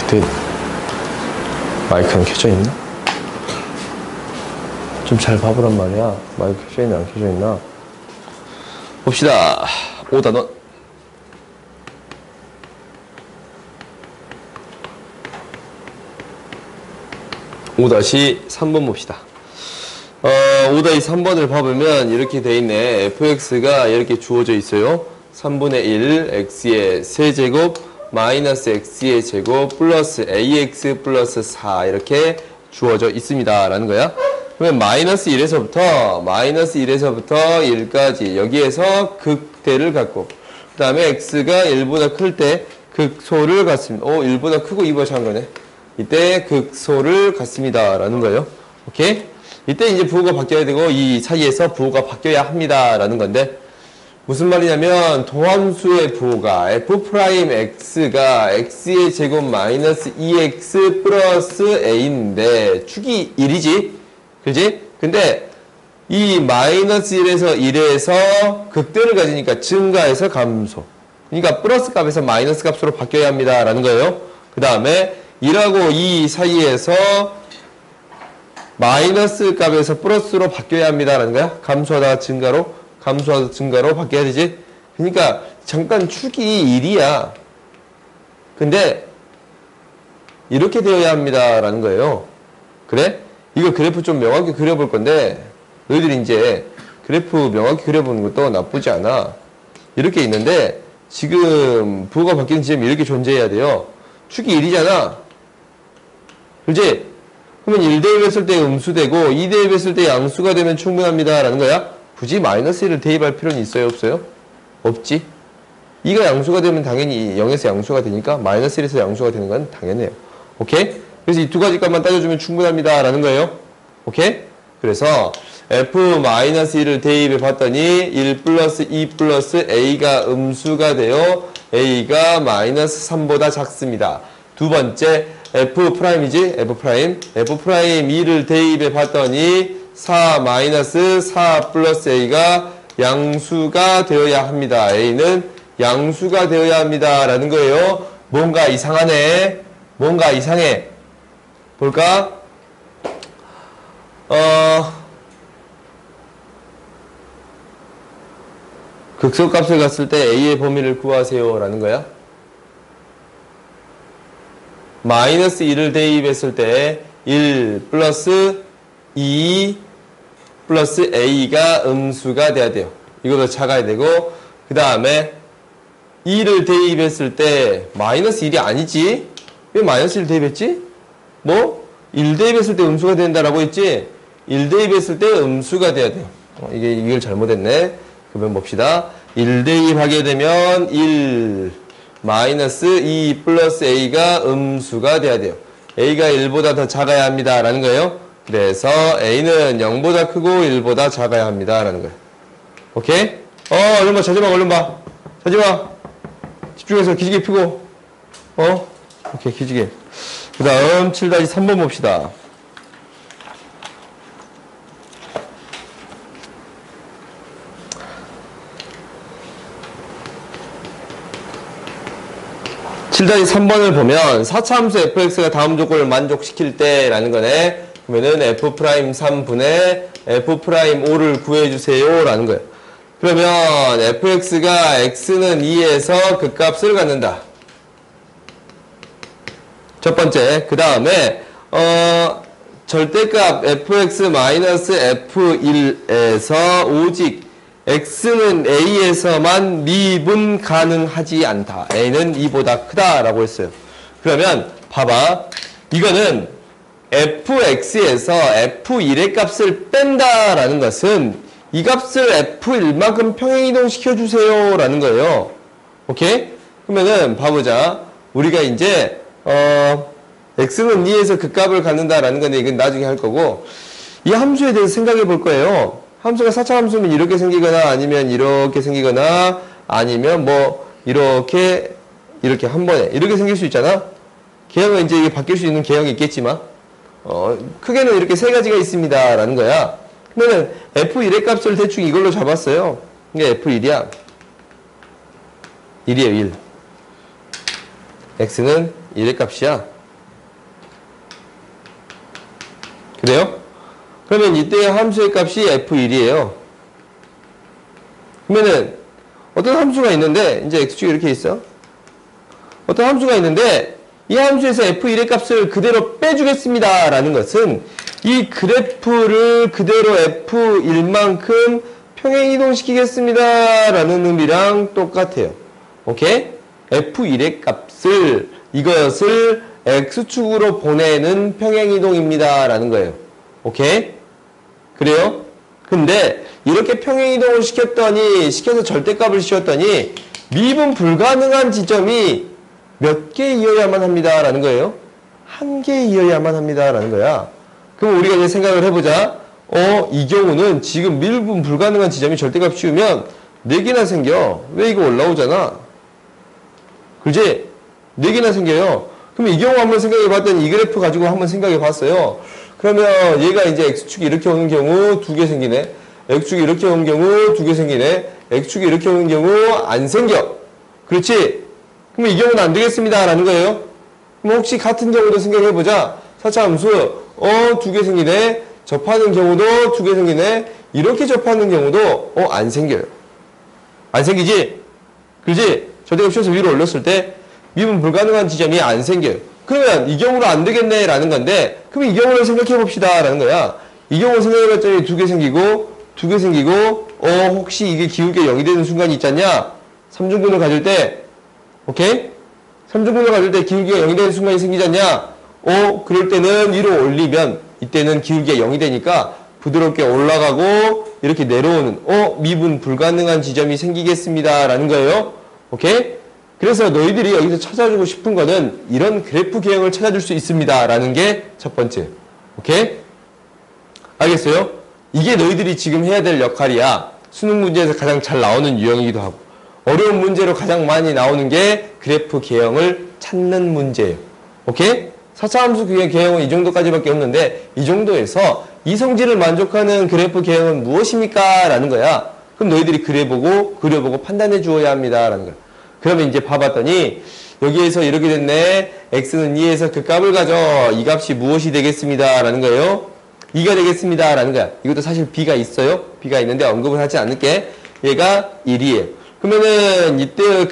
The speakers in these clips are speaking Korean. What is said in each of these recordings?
되게 마이크는 켜져 있나? 좀 잘 봐보란 말이야. 마이크 켜져 있나 안 켜져 있나? 봅시다. 5단원. (5-3번) 봅시다. 5-3번을 봐보면 이렇게 돼 있네. fx가 이렇게 주어져 있어요. 3분의 1 x의 세제곱 마이너스 x의 제곱 플러스 ax 플러스 4 이렇게 주어져 있습니다 라는 거야. 그러면 마이너스 1에서부터 1까지 여기에서 극대를 갖고 그 다음에 x가 1보다 클 때 극소를 갖습니다. 1보다 크고 2보다 작은 거네. 이때 극소를 갖습니다 라는 거예요. 오케이? 이때 이제 부호가 바뀌어야 되고 이 사이에서 부호가 바뀌어야 합니다 라는 건데, 무슨 말이냐면 도함수의 부호가 f'x가 x의 제곱 마이너스 2x 플러스 a인데 축이 1이지? 그지? 근데 이 마이너스 1에서 1에서 극대를 가지니까 증가해서 감소. 그러니까 플러스 값에서 마이너스 값으로 바뀌어야 합니다 라는 거예요. 그 다음에 1하고 2 사이에서 마이너스 값에서 플러스로 바뀌어야 합니다 라는 거야. 감소하다가 증가로 바뀌어야 되지. 그러니까 잠깐 축이 1이야. 근데 이렇게 되어야 합니다 라는 거예요. 그래? 이거 그래프 좀 명확히 그려볼 건데, 너희들이 이제 그래프 명확히 그려보는 것도 나쁘지 않아. 이렇게 있는데 지금 부호가 바뀌는 지점이 이렇게 존재해야 돼요. 축이 1이잖아. 그렇지? 그러면 1대입했을 때 음수되고 2대입했을 때 양수가 되면 충분합니다 라는 거야. 굳이 마이너스 1을 대입할 필요는 있어요 없어요? 없지. 2가 양수가 되면 당연히 0에서 양수가 되니까 마이너스 1에서 양수가 되는 건 당연해요. 오케이? 그래서 이 두 가지 값만 따져주면 충분합니다 라는 거예요. 오케이? 그래서 f-1을 대입해 봤더니 1 플러스 2 플러스 a가 음수가 되어 a가 마이너스 3보다 작습니다. 두 번째 f'이지? f'2를 대입해 봤더니 4 마이너스 4 플러스 a가 양수가 되어야 합니다. a는 양수가 되어야 합니다 라는 거예요. 뭔가 이상하네. 뭔가 이상해. 볼까? 극소값을 갔을 때 a의 범위를 구하세요 라는 거야. 마이너스 1을 대입했을 때 1 플러스 2 플러스 a가 음수가 돼야 돼요. 이거도 작아야 되고, 그 다음에 2를 대입했을 때 마이너스 1이 아니지? 왜 마이너스 1 대입했지? 뭐? 1 대입했을 때 음수가 된다라고 했지? 1 대입했을 때 음수가 돼야 돼요. 이걸 잘못했네. 그러면 봅시다. 1 대입하게 되면 1 마이너스 2 플러스 a가 음수가 돼야 돼요. a가 1보다 더 작아야 합니다 라는 거예요. 그래서 a는 0보다 크고 1보다 작아야 합니다 라는 거예요. 오케이? 얼른 봐. 자지마. 얼른 봐. 자지마. 집중해서 기지개 펴고. 오케이. 기지개. 그 다음 7-3번 봅시다. (7-3번을) 보면 4차 함수 fx가 다음 조건을 만족시킬 때 라는 거네. 그러면은 f'3분의 f'5를 구해주세요 라는 거예요. 그러면 fx가 x는 2에서 그 값을 갖는다. 첫 번째. 그 다음에 절대값 fx-f1에서 오직 x는 a에서만 미분 가능하지 않다. a는 2보다 크다 라고 했어요. 그러면 봐봐. 이거는 fx에서 f1의 값을 뺀다 라는 것은 이 값을 f1만큼 평행이동 시켜주세요 라는 거예요. 오케이? 그러면은 봐보자. 우리가 이제 x는 2에서 그 값을 갖는다 라는 건데 이건 나중에 할 거고, 이 함수에 대해서 생각해 볼 거예요. 함수가 4차 함수면 이렇게 생기거나 아니면 이렇게 생기거나 아니면 뭐 이렇게 한 번에 이렇게 생길 수 있잖아. 개형은 이제 이게 바뀔 수 있는 개형이 있겠지만 크게는 이렇게 세 가지가 있습니다 라는 거야. 그러면 f1의 값을 대충 이걸로 잡았어요. 이게 f1이야. 1이에요 1. x는 1의 값이야. 그래요? 그러면 이때 함수의 값이 f1이에요. 그러면은 어떤 함수가 있는데 이제 x축이 이렇게 있어. 어떤 함수가 있는데 이 함수에서 f1의 값을 그대로 빼주겠습니다 라는 것은 이 그래프를 그대로 f1만큼 평행이동시키겠습니다 라는 의미랑 똑같아요. 오케이? f1의 값을 이것을 x축으로 보내는 평행이동입니다 라는 거예요. 오케이? 그래요? 근데 이렇게 평행이동을 시켜서 절대값을 씌웠더니 미분 불가능한 지점이 몇 개이어야만 합니다 라는 거예요. 한 개이어야만 합니다 라는 거야. 그럼 우리가 이제 생각을 해보자. 이 경우는 지금 미분 불가능한 지점이 절대값 씌우면 4개나 생겨. 왜 이거 올라오잖아. 그렇지? 4개나 생겨요. 그럼 이 경우 한번 생각해 봤더니 이 그래프 가지고 한번 생각해 봤어요. 그러면 얘가 이제 x축이 이렇게 오는 경우 2개 생기네. x축이 이렇게 오는 경우 2개 생기네. x축이 이렇게 오는 경우 안 생겨. 그렇지? 그럼 이 경우는 안 되겠습니다 라는 거예요. 그럼 혹시 같은 경우도 생각해 보자. 4차 함수 2개 생기네. 접하는 경우도 2개 생기네. 이렇게 접하는 경우도 안 생겨요. 안 생기지? 그렇지? 절대값 씌워서 위로 올렸을 때 미분 불가능한 지점이 안 생겨요. 그러면 이 경우는 안 되겠네 라는 건데 그럼 이 경우를 생각해 봅시다 라는 거야. 이 경우 생각해 봤더니 2개 생기고 2개 생기고 혹시 이게 기울기가 0이 되는 순간이 있지 않냐? 삼중근을 가질 때 오케이? 삼중근을 가질 때 기울기가 0이 되는 순간이 생기지 않냐? 그럴 때는 위로 올리면 이때는 기울기가 0이 되니까 부드럽게 올라가고 이렇게 내려오는 미분 불가능한 지점이 생기겠습니다 라는 거예요. 오케이? 그래서 너희들이 여기서 찾아주고 싶은 거는 이런 그래프 개형을 찾아줄 수 있습니다 라는 게 첫 번째. 오케이? 알겠어요? 이게 너희들이 지금 해야 될 역할이야. 수능 문제에서 가장 잘 나오는 유형이기도 하고 어려운 문제로 가장 많이 나오는 게 그래프 개형을 찾는 문제예요. 오케이? 4차 함수 개형은 이 정도까지밖에 없는데 이 정도에서 이성질을 만족하는 그래프 개형은 무엇입니까? 라는 거야. 그럼 너희들이 그려보고 판단해 주어야 합니다. 라는 거야. 그러면 이제 봐봤더니 여기에서 이렇게 됐네. x는 2에서 그 값을 가져. 이 값이 무엇이 되겠습니다. 라는 거예요. 2가 되겠습니다. 라는 거야. 이것도 사실 b가 있어요. b가 있는데 언급을 하지 않을게. 얘가 1이에요. 그러면은 이때의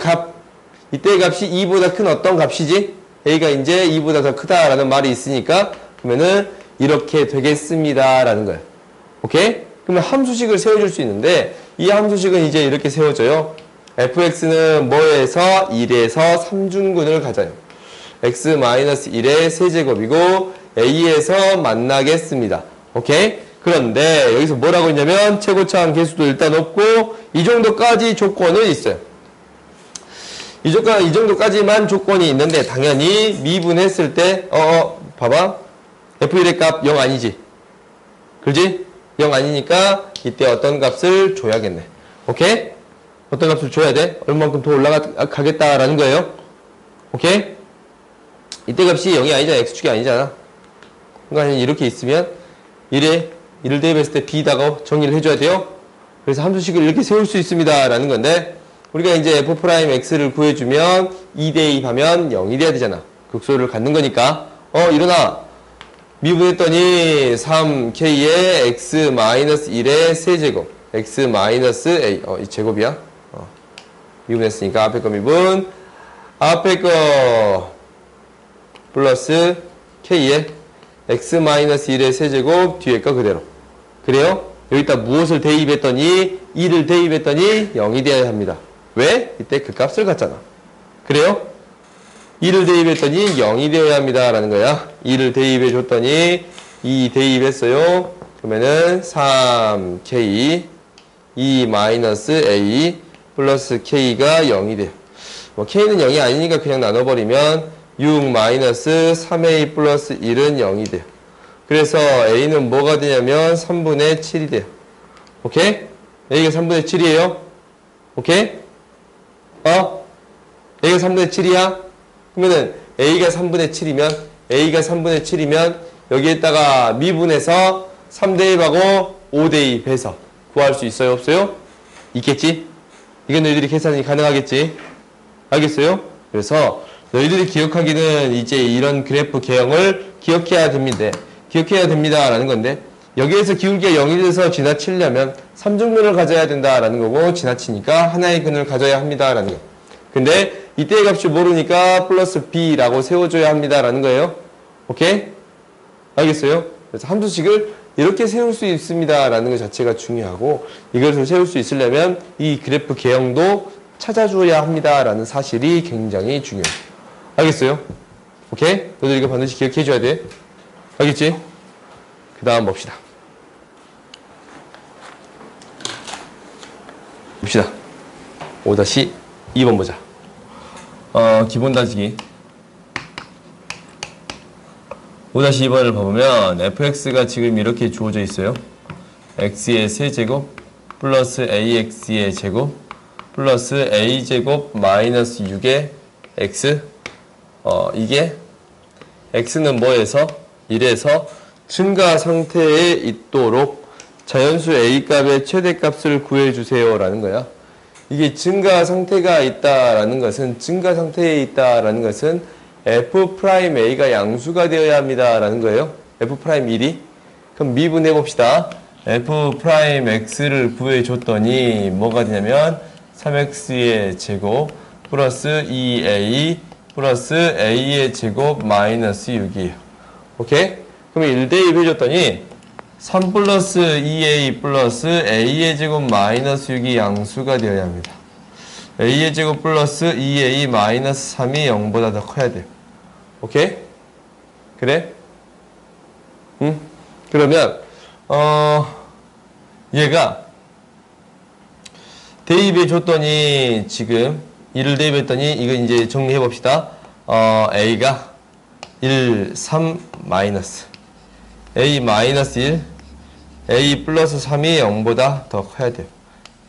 값이 2보다 큰 어떤 값이지? a가 이제 2보다 더 크다라는 말이 있으니까 그러면은 이렇게 되겠습니다. 라는 거야. 오케이? 그러면 함수식을 세워줄 수 있는데 이 함수식은 이제 이렇게 세워져요. fx는 뭐에서 1에서 3중근을 가져요. x-1의 세제곱이고 a에서 만나겠습니다. 오케이? 그런데 여기서 뭐라고 했냐면 최고차항 개수도 일단 없고 이 정도까지 조건은 있어요. 이 정도까지만 조건이 있는데 당연히 미분했을 때 봐봐. f1의 값 0 아니지? 그렇지? 0 아니니까 이때 어떤 값을 줘야겠네. 오케이? 어떤 값을 줘야 돼? 얼마만큼 더 올라가겠다라는 거예요. 오케이? 이때 값이 0이 아니잖아. x축이 아니잖아. 그러니까 이렇게 있으면 1을 대입했을 때 b다가 정의를 해줘야 돼요. 그래서 함수식을 이렇게 세울 수 있습니다. 라는 건데 우리가 이제 f'x를 구해주면 2 대입하면 0이 돼야 되잖아. 극소를 갖는 거니까 일어나. 미분했더니 3k의 x-1의 세제곱 x-a 이 제곱이야. 미분했으니까 앞에 거 미분 앞에 거 플러스 k의 x-1의 세제곱 뒤에 거 그대로. 그래요? 여기다 무엇을 대입했더니 2를 대입했더니 0이 되어야 합니다. 왜? 이때 그 값을 갖잖아. 그래요? 2를 대입했더니 0이 되어야 합니다. 라는 거야. 2를 대입해 줬더니 2 대입했어요. 그러면은 3k 2-a 플러스 k가 0이 돼요. 뭐 k는 0이 아니니까 그냥 나눠버리면 6-3a 플러스 1은 0이 돼요. 그래서 a는 뭐가 되냐면 3분의 7이 돼요. 오케이? a가 3분의 7이에요. 오케이? a가 3분의 7이야? 그러면은 a가 3분의 7이면 여기에다가 미분해서 3대입하고 5대입해서 구할 수 있어요? 없어요? 있겠지? 이건 너희들이 계산이 가능하겠지? 알겠어요? 그래서 너희들이 기억하기는 이제 이런 그래프 개형을 기억해야 됩니다. 기억해야 됩니다 라는 건데, 여기에서 기울기가 0이 돼서 지나치려면 3중면을 가져야 된다라는 거고, 지나치니까 하나의 근을 가져야 합니다라는 거. 근데 이때의 값이 모르니까 플러스 b라고 세워줘야 합니다라는 거예요. 오케이? 알겠어요? 그래서 함수식을 이렇게 세울 수 있습니다라는 것 자체가 중요하고, 이것을 세울 수 있으려면 이 그래프 개형도 찾아줘야 합니다라는 사실이 굉장히 중요해요. 알겠어요? 오케이? 너들 이거 반드시 기억해줘야 돼. 알겠지? 그 다음 봅시다. 봅시다. 5-2번 보자. 기본 따지기. 5-2번을 봐보면 fx가 지금 이렇게 주어져 있어요. x의 세제곱 플러스 ax의 제곱 플러스 a제곱 마이너스 6의 x. 이게 x는 뭐에서? 1에서 증가 상태에 있도록 자연수 a값의 최대값을 구해주세요 라는 거야. 이게 증가 상태가 있다라는 것은, 증가 상태에 있다라는 것은 f'a가 양수가 되어야 합니다 라는 거예요. f'1이. 그럼 미분해 봅시다. f'x를 구해줬더니 뭐가 되냐면 3x의 제곱 플러스 2a 플러스 a의 제곱 마이너스 6이에요. 오케이? 그럼 1대1 해줬더니 3 플러스 2a 플러스 a의 제곱 마이너스 6이 양수가 되어야 합니다. a의 제곱 플러스 2a 마이너스 3이 0보다 더 커야 돼요. 오케이? 그래? 응? 그러면 얘가 대입해 줬더니, 지금 1을 대입했더니 이거 이제 정리해 봅시다. a가 1, 3 마이너스 a 마이너스 1, a 플러스 3이 0보다 더 커야 돼요.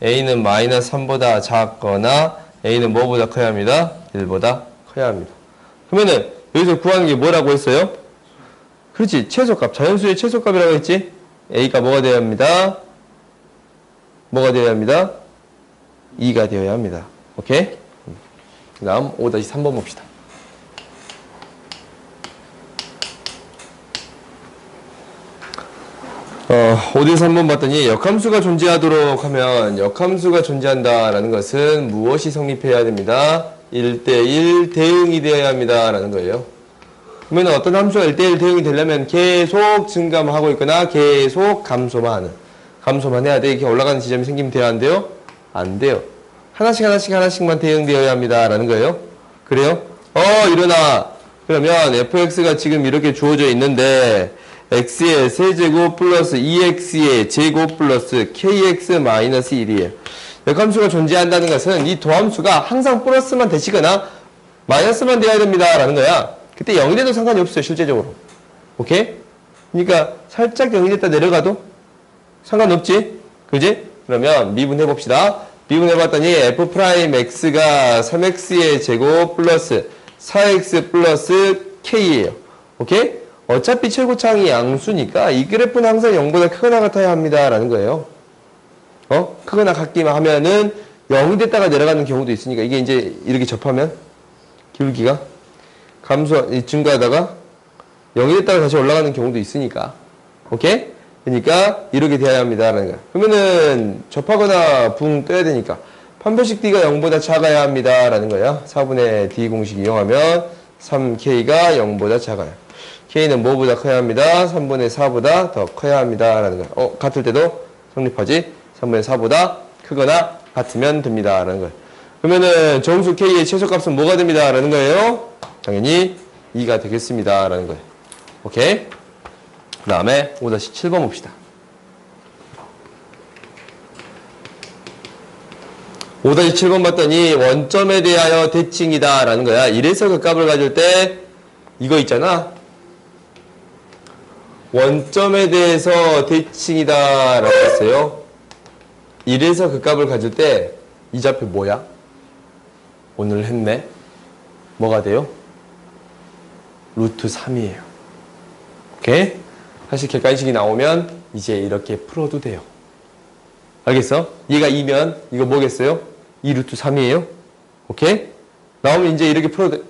a는 마이너스 3보다 작거나 a는 뭐보다 커야 합니다? 1보다 커야 합니다. 그러면은 여기서 구하는 게 뭐라고 했어요? 그렇지, 최소값, 자연수의 최소값이라고 했지? a가 뭐가 되어야 합니다? 뭐가 되어야 합니다? 2가 되어야 합니다. 오케이? 그 다음 5-3번 봅시다. 5-3번 봤더니 역함수가 존재하도록 하면, 역함수가 존재한다라는 것은 무엇이 성립해야 됩니다? 1대1 대응이 되어야 합니다 라는 거예요. 그러면 어떤 함수가 1대1 대응이 되려면 계속 증가만 하고 있거나 계속 감소만 해야 돼. 이렇게 올라가는 지점이 생기면 돼요, 안 돼요? 안 돼요. 하나씩만 대응되어야 합니다 라는 거예요. 그래요? 일어나. 그러면 fx가 지금 이렇게 주어져 있는데 x의 세제곱 플러스 2x의 제곱 플러스 kx 마이너스 1이에요. 역함수가 존재한다는 것은 이 도함수가 항상 플러스만 되시거나 마이너스만 돼야 됩니다 라는 거야. 그때 0이 돼도 상관이 없어요, 실제적으로. 오케이? 그러니까 살짝 0이 됐다 내려가도 상관없지? 그지? 그러면 미분해 봅시다. 미분해 봤더니 f'x가 3x의 제곱 플러스 4x 플러스 k예요. 오케이? 어차피 최고차항이 양수니까 이 그래프는 항상 0보다 크거나 같아야 합니다 라는 거예요. 크거나 같기만 하면은 0이 됐다가 내려가는 경우도 있으니까, 이게 이제 이렇게 접하면 기울기가 증가하다가 0이 됐다가 다시 올라가는 경우도 있으니까. 오케이? 그러니까 이렇게 돼야 합니다 라는 거야. 그러면은 접하거나 붕 떠야 되니까 판별식 d가 0보다 작아야 합니다 라는 거야. 4분의 d 공식 이용하면 3k가 0보다 작아요. k는 뭐보다 커야 합니다? 3분의 4보다 더 커야 합니다 라는 거야. 같을 때도 성립하지? 3분의 4보다 크거나 같으면 됩니다 라는 거예요. 그러면은 정수 k의 최소값은 뭐가 됩니다 라는 거예요? 당연히 2가 되겠습니다 라는 거예요. 오케이? 그 다음에 5-7번 봅시다. 5-7번 봤더니 원점에 대하여 대칭이다 라는 거야. 이래서 그 값을 가질 때 이거 있잖아. 원점에 대해서 대칭이다 라고 했어요. 이래서 그 값을 가질 때 이 좌표 뭐야? 오늘 했네. 뭐가 돼요? 루트 3이에요. 오케이? 사실 객관식이 나오면 이제 이렇게 풀어도 돼요. 알겠어? 얘가 2면 이거 뭐겠어요? 2 루트 3이에요. 오케이? 나오면 이제 이렇게 풀어도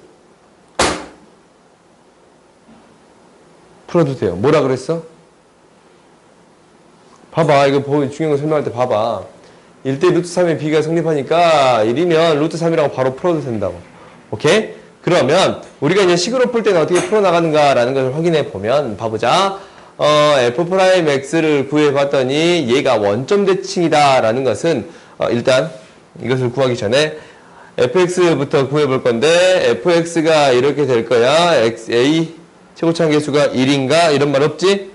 풀어도 돼요. 뭐라 그랬어? 봐봐. 이거 중요한 거 설명할 때 봐봐. 1대 루트 3의 b가 성립하니까 1이면 루트 3이라고 바로 풀어도 된다고. 오케이? 그러면 우리가 이제 식으로 풀 때는 어떻게 풀어나가는가라는 것을 확인해 보면 봐보자. f'x를 구해봤더니 얘가 원점 대칭이다 라는 것은 일단 이것을 구하기 전에 fx부터 구해볼 건데 fx가 이렇게 될 거야. a 최고차항 계수가 1인가? 이런 말 없지?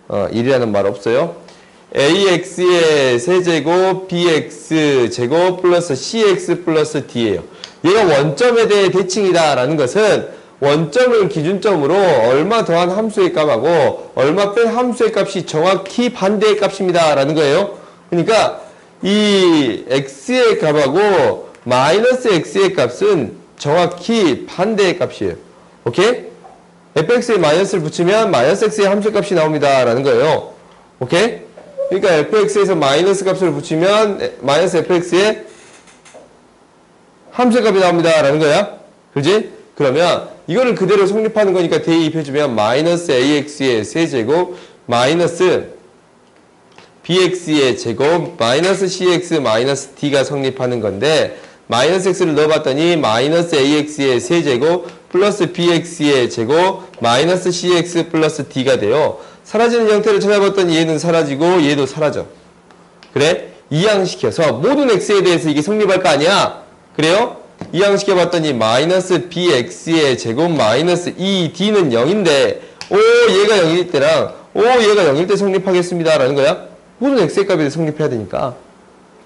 1이라는 말 없어요. ax의 세제곱 bx 제곱 플러스 cx 플러스 d예요. 얘가 원점에 대해 대칭이다 라는 것은 원점을 기준점으로 얼마 더한 함수의 값하고 얼마 뺀 함수의 값이 정확히 반대의 값입니다 라는 거예요. 그러니까 이 x의 값하고 마이너스 x의 값은 정확히 반대의 값이에요. 오케이? fx에 마이너스를 붙이면 마이너스 x의 함수의 값이 나옵니다 라는 거예요. 오케이? 그러니까 fx에서 마이너스 값을 붙이면 마이너스 fx의 함수의 값이 나옵니다 라는 거야. 그지? 그러면 이거를 그대로 성립하는 거니까 대입해주면 마이너스 ax의 세제곱 마이너스 bx의 제곱 마이너스 cx 마이너스 d가 성립하는 건데 마이너스 x를 넣어봤더니 마이너스 ax의 세제곱 플러스 bx의 제곱 마이너스 cx 플러스 d가 돼요. 사라지는 형태를 찾아봤더니 얘는 사라지고 얘도 사라져. 그래? 이항시켜서 모든 x에 대해서 이게 성립할 거 아니야? 그래요? 이항시켜봤더니 마이너스 bx의 제곱 마이너스 2d는 0인데 오 얘가 0일 때랑 오 얘가 0일 때 성립하겠습니다 라는 거야. 모든 x의 값에 성립해야 되니까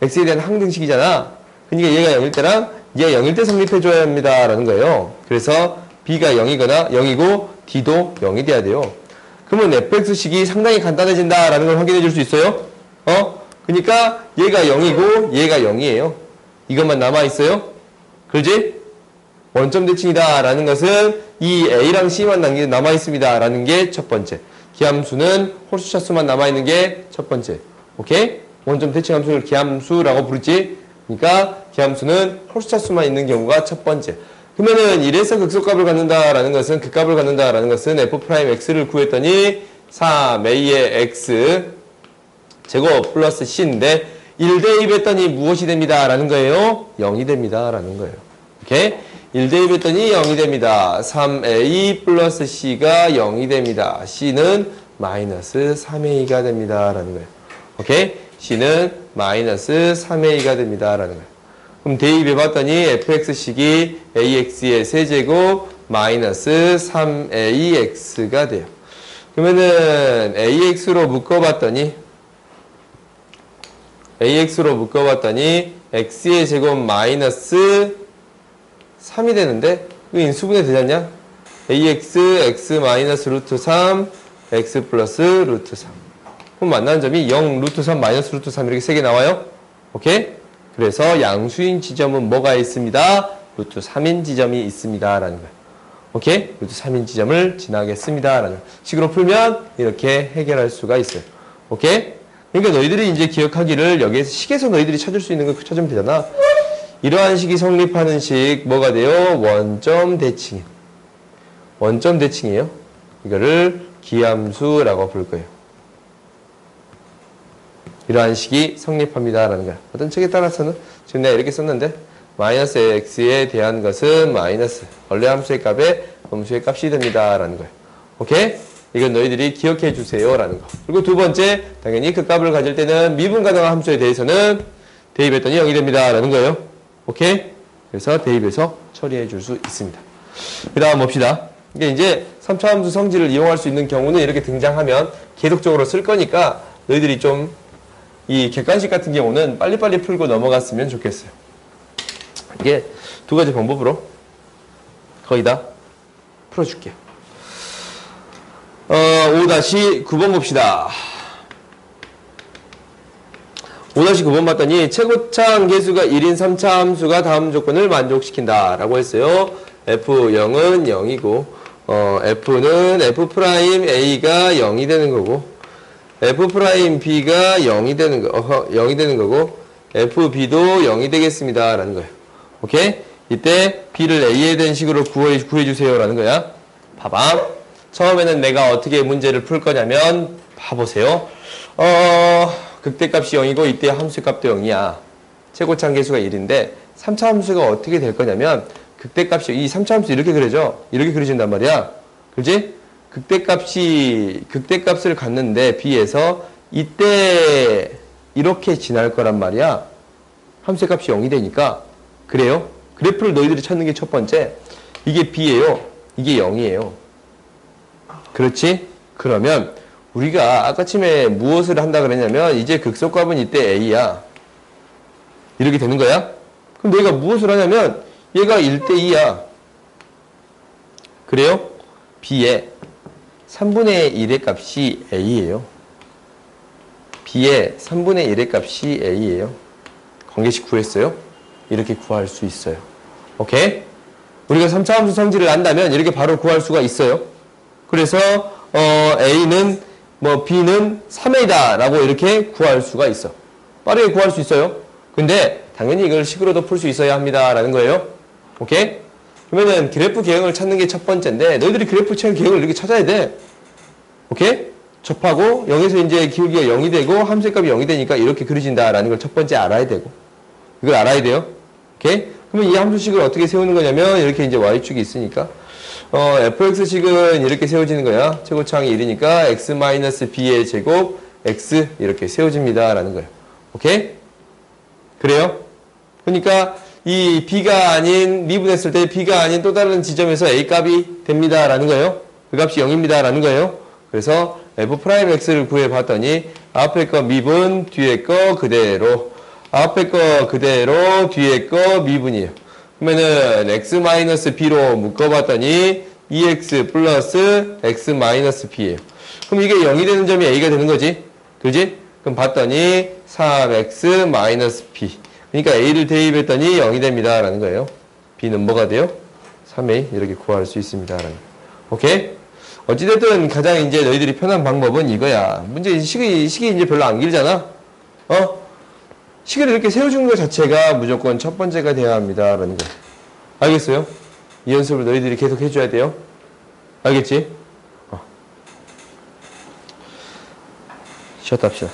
x에 대한 항등식이잖아. 그러니까 얘가 0일 때랑 얘가 0일 때 성립해줘야 합니다 라는 거예요. 그래서 b가 0이거나 0이고 d도 0이 돼야 돼요. 그러면 fx식이 상당히 간단해진다 라는 걸 확인해 줄 수 있어요. 그러니까 얘가 0이고 얘가 0이에요. 이것만 남아있어요. 그렇지? 원점 대칭이다 라는 것은 이 a랑 c만 남아있습니다 라는 게 첫 번째. 기함수는 홀수차수만 남아있는 게 첫 번째. 오케이? 원점 대칭 함수를 기함수라고 부르지. 그러니까 기함수는 홀수차수만 있는 경우가 첫 번째. 그러면은 1에서 극소값을 갖는다라는 것은 극값을 갖는다라는 것은 f'x를 구했더니 3a의 x 제곱 플러스 c인데 1대입했더니 무엇이 됩니다 라는 거예요? 0이 됩니다 라는 거예요. 오케이? 1대입했더니 0이 됩니다. 3a 플러스 c가 0이 됩니다. c는 마이너스 3a가 됩니다 라는 거예요. 오케이? c는 마이너스 3a가 됩니다 라는 거예요. 그럼 대입해봤더니 fx식이 ax의 세제곱 마이너스 3ax가 돼요. 그러면은 ax로 묶어봤더니 x의 제곱 마이너스 3이 되는데 이거 인수분해 되지 않냐? ax, x 마이너스 루트 3, x 플러스 루트 3. 그럼 만나는 점이 0, 루트 3, 마이너스 루트 3 이렇게 3개 나와요. 오케이? 그래서 양수인 지점은 뭐가 있습니다? 루트 3인 지점이 있습니다. 라는 거예요. 오케이? 루트 3인 지점을 지나겠습니다. 라는 거예요. 식으로 풀면 이렇게 해결할 수가 있어요. 오케이? 그러니까 너희들이 이제 기억하기를 여기에서 식에서 너희들이 찾을 수 있는 거 찾으면 되잖아. 이러한 식이 성립하는 식 뭐가 돼요? 원점 대칭. 원점 대칭이에요. 이거를 기함수라고 부를 거예요. 이러한 식이 성립합니다라는 거야. 어떤 책에 따라서는 지금 내가 이렇게 썼는데 마이너스 x에 대한 것은 마이너스 원래 함수의 값에 음수의 값이 됩니다라는 거예요. 오케이? 이건 너희들이 기억해 주세요라는 거. 그리고 두 번째, 당연히 그 값을 가질 때는 미분 가능한 함수에 대해서는 대입했더니 0이 됩니다라는 거예요. 오케이? 그래서 대입해서 처리해 줄 수 있습니다. 그 다음 봅시다. 이게 이제 3차 함수 성질을 이용할 수 있는 경우는 이렇게 등장하면 계속적으로 쓸 거니까 너희들이 좀 이 객관식 같은 경우는 빨리빨리 풀고 넘어갔으면 좋겠어요. 이게 두 가지 방법으로 거의 다 풀어줄게요. 5-9번 봅시다. 5-9번 봤더니 최고차항 계수가 1인 3차 함수가 다음 조건을 만족시킨다 라고 했어요. f0은 0이고 f는 f'a가 0이 되는 거고 f'b가 0이 되는 거고 fb도 0이 되겠습니다 라는 거예요. 오케이? 이때 b를 a에 대한 식으로 구해주세요 라는 거야. 봐봐. 처음에는 내가 어떻게 문제를 풀 거냐면 봐보세요. 극대값이 0이고 이때 함수의 값도 0이야. 최고차 계수가 1인데 3차 함수가 어떻게 될 거냐면 극대값이 이 3차 함수 이렇게 그려져. 이렇게 그려진단 말이야. 그렇지? 극대값을 갖는데 b에서 이때 이렇게 지날 거란 말이야. 함수의 값이 0이 되니까. 그래요? 그래프를 너희들이 찾는 게 첫 번째. 이게 b예요. 이게 0이에요. 그렇지? 그러면 우리가 아까쯤에 무엇을 한다 그랬냐면 이제 극소값은 이때 a야. 이렇게 되는 거야. 그럼 너희가 무엇을 하냐면 얘가 1대2야. 그래요? b의 3분의 1의 값이 a예요. b의 3분의 1의 값이 a예요. 관계식 구했어요? 이렇게 구할 수 있어요. 오케이? 우리가 3차 함수 성질을 안다면 이렇게 바로 구할 수가 있어요. 그래서 a는 b는 3a다 라고 이렇게 구할 수가 있어. 빠르게 구할 수 있어요. 근데 당연히 이걸 식으로도 풀 수 있어야 합니다 라는 거예요. 오케이? 그러면은 그래프 개형을 찾는 게 첫 번째인데 너희들이 그래프 개형을 이렇게 찾아야 돼. 오케이? 접하고 0에서 이제 기울기가 0이 되고 함수의 값이 0이 되니까 이렇게 그려진다 라는 걸 첫 번째 알아야 되고 이걸 알아야 돼요. 오케이? 그러면 이 함수식을 어떻게 세우는 거냐면 이렇게 이제 y축이 있으니까 fx식은 이렇게 세워지는 거야. 최고차항이 1이니까 x-b의 제곱 x 이렇게 세워집니다 라는 거예요. 오케이? 그래요? 그러니까 이 b가 아닌 미분했을 때 b가 아닌 또 다른 지점에서 a 값이 됩니다 라는 거예요. 그 값이 0입니다 라는 거예요. 그래서 f'x를 구해봤더니 앞에 거 미분, 뒤에 거 그대로 앞에 거 그대로 뒤에 거 미분이에요. 그러면은 x-b로 묶어봤더니 2x 플러스 x-b예요. 그럼 이게 0이 되는 점이 a가 되는 거지. 그지? 그럼 봤더니 3x-b. 그러니까 a를 대입했더니 0이 됩니다 라는 거예요. b는 뭐가 돼요? 3a 이렇게 구할 수 있습니다 라는 거예요. 오케이? 어찌됐든 가장 이제 너희들이 편한 방법은 이거야. 문제 식이 이제 별로 안 길잖아? 식을 이렇게 세워주는 것 자체가 무조건 첫 번째가 되어야 합니다 라는 거예요. 알겠어요? 이 연습을 너희들이 계속 해줘야 돼요. 알겠지? 쉬었다 합시다.